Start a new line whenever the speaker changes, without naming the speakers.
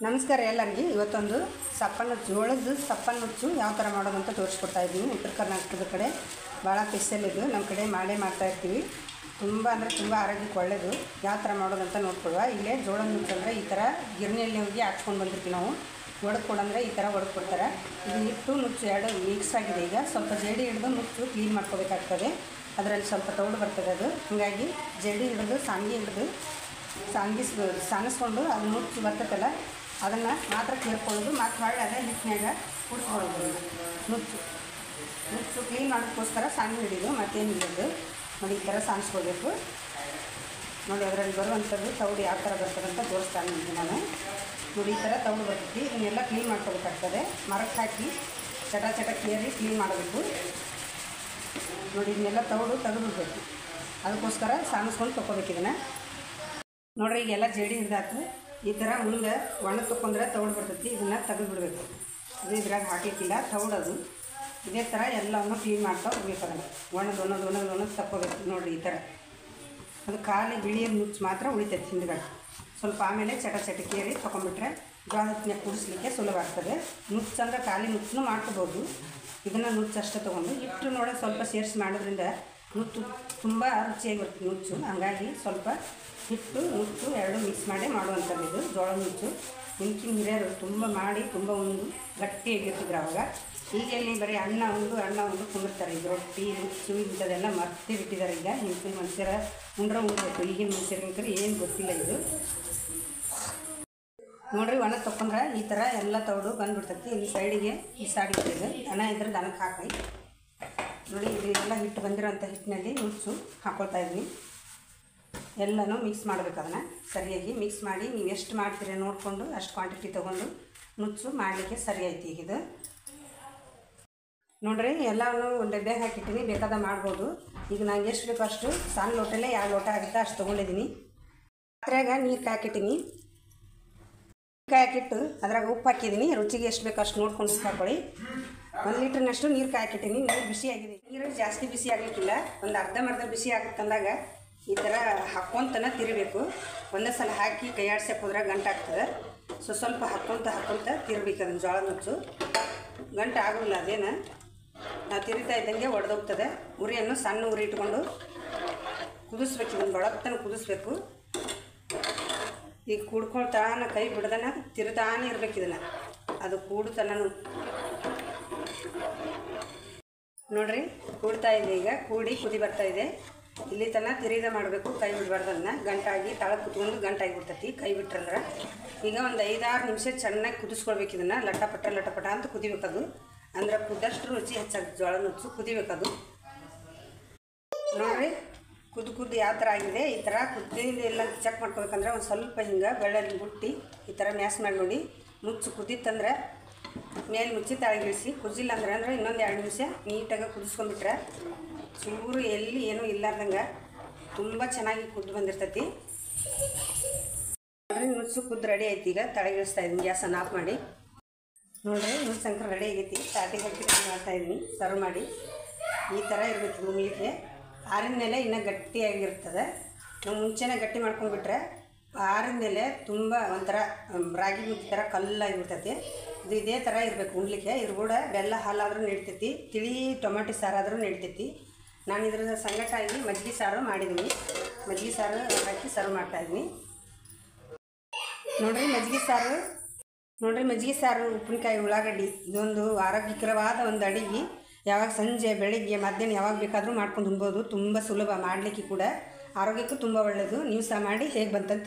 ನಮಸ್ಕಾರ ಎಲ್ಲರಿಗೂ. ಇವತ್ತೊಂದು ಸಪ್ಪನ್ನು ಜೋಳದ ಸಪ್ಪನ್ನು ನುಚ್ಚು ಯಾವ ಥರ ಮಾಡೋದು ಅಂತ ತೋರಿಸ್ಕೊಡ್ತಾ ಇದ್ದೀನಿ. ಉತ್ತರ ಕರ್ನಾಟಕದ ಕಡೆ ಭಾಳ ಸ್ಪೆಷಲ್ ಇದು. ನಮ್ಮ ಕಡೆ ಮಾಡ್ತಾಯಿರ್ತೀವಿ. ತುಂಬ ಅಂದರೆ ತುಂಬ ಆರೋಗ್ಯಕ್ಕೆ ಒಳ್ಳೆಯದು. ಯಾವ ಥರ ಮಾಡೋದು ಅಂತ ನೋಡ್ಕೊಳ್ಳುವ. ಇಲ್ಲೇ ಜೋಳದ ನುಚ್ಚು ಅಂದರೆ ಈ ಥರ ಗಿರಣಿಯಲ್ಲಿ ಹೋಗಿ ಹಾಕ್ಸ್ಕೊಂಡು ಬಂದಿರ್ತೀವಿ ನಾವು. ಒಡೆದ್ಕೊಡಂದರೆ ಈ ಥರ ಒಡೆದ್ಕೊಡ್ತಾರೆ. ಇದು ಹಿಟ್ಟು ನುಚ್ಚು ಎರಡು ಮಿಕ್ಸ್ ಆಗಿದೆ. ಈಗ ಸ್ವಲ್ಪ ಜೇಡಿ ಹಿಡಿದು ನುಚ್ಚು ಕ್ಲೀನ್ ಮಾಡ್ಕೋಬೇಕಾಗ್ತದೆ. ಅದರಲ್ಲಿ ಸ್ವಲ್ಪ ತೌಡು ಬರ್ತದೆ. ಅದು ಹೀಗಾಗಿ ಜೇಡಿ ಹಿಡಿದು ಸಾಣಿಸ್ಕೊಂಡು ಅದು ನುಚ್ಚು ಬರ್ತದಲ್ಲ ಅದನ್ನು ಮಾತ್ರ ಕೇಳ್ಕೊಳ್ಳೋದು. ಮತ್ತು ಹೊಳ್ಳಿ ಅದೇ ಹಿಟ್ಟಿನಾಗ ಕುಡಿಸ್ಕೊಳ್ಳೋದು. ನುಚ್ಚು ಕ್ಲೀನ್ ಮಾಡೋದಕ್ಕೋಸ್ಕರ ಸಣ್ಣ ಹಿಡಿದು ಮತ್ತೇನು ಹಿಡಿಯೋದು ನೋಡಿ. ಈ ಥರ ಸಾಣಿಸ್ಕೋಬೇಕು ನೋಡಿ. ಅದರಲ್ಲಿ ಬರುವಂಥದ್ದು ತೌಡು ಯಾವ ಥರ ಬರ್ತದೆ ಅಂತ ತೋರಿಸ್ತಾನೆ ನಾನು ನೋಡಿ. ಈ ಥರ ತೌಡು ಬರ್ತೈತಿ. ಇದನ್ನೆಲ್ಲ ಕ್ಲೀನ್ ಮಾಡ್ಕೋಬೇಕಾಗ್ತದೆ. ಮರಕ್ಕೆ ಹಾಕಿ ಚಟ ಕೇರಿ ಕ್ಲೀನ್ ಮಾಡಬೇಕು ನೋಡಿ. ಇದನ್ನೆಲ್ಲ ತೌಡು ತೆಗೆದುಬಿಡ್ಬೇಕು. ಅದಕ್ಕೋಸ್ಕರ ಸಾಣಿಸ್ಕೊಂಡು ತೊಗೋಬೇಕು ಇದನ್ನು ನೋಡ್ರಿ. ಈಗೆಲ್ಲ ಜೇಡಿ ಹಿಡ್ದಾತು. ಈ ಥರ ಮುಂದೆ ಒಣ ತೊಗೊಂಡ್ರೆ ತೌಡು ಬರ್ತೈತಿ. ಇದನ್ನು ತೆಗೆದುಬಿಡ್ಬೇಕು. ಅದು ಇದ್ರಾಗ ಹಾಕಲಿಕ್ಕಿಲ್ಲ ತೌಡದು. ಇದೇ ಥರ ಎಲ್ಲವನ್ನು ಕ್ಲೀನ್ ಮಾಡ್ತಾ ಹೋಗ್ಬೇಕು. ಅದನ್ನು ಒಣದು ತಕ್ಕೋಬೇಕು ನೋಡಿರಿ. ಈ ಥರ ಅದು ಖಾಲಿ ಬಿಳಿಯ ನುಚ್ಚು ಮಾತ್ರ ಉಳಿತೈತಿ ಹಿಂದ್ಗಡೆ. ಸ್ವಲ್ಪ ಆಮೇಲೆ ಚಟಕೇರಿ ತೊಗೊಂಡ್ಬಿಟ್ರೆ ಜೋಳದ ಹಿಟ್ಟಿನ ಕುಡಿಸ್ಲಿಕ್ಕೆ ಸುಲಭ ಆಗ್ತದೆ. ನುಚ್ಚು ಅಂದರೆ ಖಾಲಿ ನುಚ್ಚು ಮಾಡ್ಕೋಬೋದು. ಇದನ್ನು ನುಚ್ಚು ಅಷ್ಟೇ ತೊಗೊಂಡು ಹಿಟ್ಟು ನೋಡಿ ಸ್ವಲ್ಪ ಸೇರಿಸಿ ಮಾಡೋದ್ರಿಂದ ನುಚ್ಚು ತುಂಬ ರುಚಿಯಾಗಿರುತ್ತೆ ನುಚ್ಚು. ಹಾಗಾಗಿ ಸ್ವಲ್ಪ ಹಿಟ್ಟು ನುಚ್ಚು ಎರಡು ಮಿಕ್ಸ್ ಮಾಡಿ ಮಾಡುವಂಥದ್ದು ಇದು ಜೋಳದ ನುಚ್ಚು. ಹಿಂದಿನ ಹಿರಿಯರು ತುಂಬ ಮಾಡಿ ತುಂಬ ಒಂದು ಗಟ್ಟಿಯಾಗಿರ್ತಿದ್ರು ಅವಾಗ. ಈಗೆಲ್ಲಿ ಬರೀ ಅನ್ನ ಉಂಡು ಕುಂದಿರ್ತಾರೆ. ಈಗ ರೊಟ್ಟಿ ನುಚ್ಚು ಇಂಥದ್ದೆಲ್ಲ ಮರ್ತಿ ಬಿಟ್ಟಿದ್ದಾರೆ. ಈಗ ಹಿಂದಿನ ಮನುಷ್ಯರ ಉಂಡ್ಬೇಕು. ಈಗಿನ ಮನುಷ್ಯರಂಕರು ಏನು ಗೊತ್ತಿಲ್ಲ ಇದು ನೋಡಿರಿ. ಒಣ ತೊಗೊಂಡ್ರೆ ಈ ಥರ ಎಲ್ಲ ತೌಡು ಬಂದುಬಿಡ್ತೈತಿ. ಇಲ್ಲಿ ಸೈಡಿಗೆ ಬಿಸಾಡಿಬಿಟ್ಟಿದೆ. ದನ ಇದ್ರೆ ದನಕ್ಕೆ ಹಾಕಿ ನೋಡಿ. ಇದೆಲ್ಲ ಹಿಟ್ಟು ಬಂದಿರೋಂಥ ಹಿಟ್ಟಿನಲ್ಲಿ ನುಚ್ಚು ಹಾಕ್ಕೊಳ್ತಾ ಇದ್ವಿ. ಎಲ್ಲನೂ ಮಿಕ್ಸ್ ಮಾಡಬೇಕು. ಅದನ್ನು ಸರಿಯಾಗಿ ಮಿಕ್ಸ್ ಮಾಡಿ ನೀವು ಎಷ್ಟು ಮಾಡ್ತೀರ ನೋಡಿಕೊಂಡು ಅಷ್ಟು ಕ್ವಾಂಟಿಟಿ ತೊಗೊಂಡು ನುಚ್ಚು ಮಾಡಲಿಕ್ಕೆ ಸರಿ ಆಯ್ತು. ಈಗಿದು ನೋಡಿರಿ ಎಲ್ಲನೂ ಒಂದು ಡಬ್ಬೆಗೆ ಹಾಕಿಟ್ಟಿನಿ. ಬೇಕಾದ ಮಾಡ್ಬೋದು. ಈಗ ನಂಗೆ ಎಷ್ಟು ಬೇಕು ಅಷ್ಟು ಸಣ್ಣ ಲೋಟಲ್ಲೇ 2 ಲೋಟ ಆಗುತ್ತೆ ಅಷ್ಟು ತೊಗೊಂಡಿದ್ದೀನಿ. ಪಾತ್ರೆಯಾಗ ನೀರು ಕಾಯ್ಕಿಟ್ಟಿನಿ. ಕಾಯಕ್ಕಿಟ್ಟು ಅದ್ರಾಗ ಉಪ್ಪು ಹಾಕಿದ್ದೀನಿ. ರುಚಿಗೆ ಎಷ್ಟು ಬೇಕು ಅಷ್ಟು ನೋಡ್ಕೊಂಡು ಉಪ್ಪು ಹಾಕೊಳ್ಳಿ. 1 ಲೀಟ್ರ್ನಷ್ಟು ನೀರು ಕಾಯ್ಕಿಟ್ಟಿನಿ. ನೀರು ಬಿಸಿ ಆಗಿದೆ. ನೀರು ಜಾಸ್ತಿ ಬಿಸಿ ಆಗಲಿಕ್ಕಿಲ್ಲ. ಒಂದು ಅರ್ಧಂಬರ್ಧ ಬಿಸಿ ಆಗುತ್ತಂದಾಗ ಈ ಥರ ಹಾಕ್ಕೊಂತನ ತಿರಬೇಕು. ಒಂದೇ ಸಲ ಹಾಕಿ ಕೈ ಆಡ್ಸಕ್ಕೆ ಹೋದ್ರೆ ಗಂಟಾಗ್ತದೆ. ಸ್ವಲ್ಪ ಹಾಕ್ಕೊಂತ ತಿರ್ಬೇಕು. ಅದನ್ನು ಜೋಳದ ನುಚ್ಚು ಗಂಟು ಆಗೋಲ್ಲ. ಅದೇನು ನಾವು ತಿರುಗ್ತಾ ಇದ್ದಂಗೆ ಒಡೆದೋಗ್ತದೆ. ಉರಿಯನ್ನು ಸಣ್ಣ ಉರಿ ಇಟ್ಕೊಂಡು ಕುದಿಸ್ಬೇಕು. ಇದನ್ನು ಬೆಳಗ್ತನ ಕುದಿಸ್ಬೇಕು. ಈಗ ಕೂಡ್ಕೊಳ್ತಾನ ಕೈ ಬಿಡ್ದನ ತಿರುತಾನೆ ಇರ್ಬೇಕು. ಇದನ್ನು ಅದು ಕೂಡ್ತನೂ ನೋಡಿರಿ ಕೂಡ್ತಾ ಇದೆ. ಈಗ ಕುದಿ ಬರ್ತಾಯಿದೆ. ಇಲ್ಲಿ ತನಕ ತಿರಿದ ಮಾಡಬೇಕು. ಕೈ ಬಿಡಬಾರ್ದು. ಅದನ್ನ ಗಂಟಾಗಿ ತಳಗೆ ಕುತ್ಕೊಂಡು ಗಂಟಾಗಿಬಿಡ್ತೈತಿ ಕೈ ಬಿಟ್ರಂದ್ರೆ. ಈಗ ಒಂದು 5-6 ನಿಮಿಷ ಚೆನ್ನಾಗಿ ಕುದಿಸ್ಕೊಳ್ಬೇಕು. ಇದನ್ನು ಲಟಪಟ ಅಂತ ಕುದಿಬೇಕದು. ಅಂದ್ರೆ ಕುದ್ದಷ್ಟು ರುಚಿ ಹೆಚ್ಚಾಗುತ್ತೆ. ಜೋಳದ ನುಚ್ಚು ಕುದಿಬೇಕದು ನೋಡಿರಿ. ಕುದ್ದು ಯಾವ ಥರ ಆಗಿದೆ. ಈ ಥರ ಕುದ್ದಿದ್ದು ಎಲ್ಲ ಚೆಕ್ ಮಾಡ್ಕೋಬೇಕಂದ್ರೆ ಒಂದು ಸ್ವಲ್ಪ ಹಿಂಗೆ ಬೆಳ್ಳುಳ್ಳಿ ಬುಟ್ಟಿ ಈ ಥರ ಮ್ಯಾಶ್ ಮಾಡಿ ನೋಡಿ. ನುಚ್ಚು ಕುದ್ದಿತ್ತಂದ್ರೆ ಮೇಲೆ ಮುಚ್ಚಿ ತಳಗಿಳಿಸಿ. ಕುದಿಲ್ಲ ಅಂದ್ರೆ ಇನ್ನೊಂದು 2 ನಿಮಿಷ ನೀಟಾಗಿ ಕುದಿಸ್ಕೊಂಡ್ಬಿಟ್ರೆ ಚೂರು ಎಲ್ಲಿ ಏನೂ ಇಲ್ಲಾರ್ದಂಗೆ ತುಂಬ ಚೆನ್ನಾಗಿ ಕುದ್ದು ಬಂದಿರ್ತೈತಿ ನೋಡಿರಿ. ನುಚ್ಚು ಕುದ್ದು ರೆಡಿ ಐತಿ. ಈಗ ತಳಗಿಳಿಸ್ತಾ ಇದ್ದೀನಿ. ಗ್ಯಾಸನ್ನು ಆಫ್ ಮಾಡಿ ನೋಡಿರಿ. ನುಚ್ಚು ಅಂಕರ ರೆಡಿ ಆಗೈತಿ. ತಾಟಿಗೆ ಹಾಕಿ ಮಾಡ್ತಾಯಿದ್ದೀನಿ. ಸರ್ವ್ ಮಾಡಿ ಈ ಥರ ಇರಬೇಕು. ಉಣ್ಲಿಕ್ಕೆ ಆರಿದ ಮೇಲೆ ಇನ್ನೂ ಗಟ್ಟಿಯಾಗಿರ್ತದೆ. ನಾವು ಮುಂಚೆನೇ ಗಟ್ಟಿ ಮಾಡ್ಕೊಂಡ್ಬಿಟ್ರೆ ಆರಿದ ಮೇಲೆ ತುಂಬ ಒಂಥರ ರಾಗಿ ಮುದ್ದೆ ಥರ ಕಲ್ಲಾಗಿಬಿಡ್ತೈತಿ. ಇದು ಇದೇ ಥರ ಇರಬೇಕು ಉಣ್ಲಿಕ್ಕೆ. ಇದ್ರ ಕೂಡ ಬೆಲ್ಲ ಹಾಲಾದರೂ ನಡಿತೈತಿ. ತಿಳಿ ಟೊಮೆಟೊ ಸಾರಾದರೂ ನಡಿತೈತಿ. ನಾನು ಇದ್ರ ಸಂಗಟಾಗಿ ಮಜ್ಜಿಗೆ ಸಾರು ಮಾಡಿದ್ದೀನಿ. ಮಜ್ಜಿಗೆ ಸಾರು ಹಾಕಿ ಸರ್ವ್ ಮಾಡ್ತಾಯಿದ್ದೀನಿ ನೋಡಿರಿ. ಮಜ್ಜಿಗೆ ಸಾರು ಉಪ್ಪಿನಕಾಯಿ ಉಳ್ಳಾಗಡ್ಡಿ ಇದೊಂದು ಆರೋಗ್ಯಕರವಾದ ಒಂದು ಅಡುಗೆ. ಯಾವಾಗ ಸಂಜೆ ಬೆಳಿಗ್ಗೆ ಮಧ್ಯಾಹ್ನ ಯಾವಾಗ ಬೇಕಾದರೂ ಮಾಡ್ಕೊಂಡು ಉಣ್ಬೋದು. ತುಂಬ ಸುಲಭ ಮಾಡಲಿಕ್ಕೆ ಕೂಡ. ಆರೋಗ್ಯಕ್ಕೂ ತುಂಬ ಒಳ್ಳೆಯದು. ನೀವು ಸಹ ಮಾಡಿ ಹೇಗೆ ಬಂತಂತ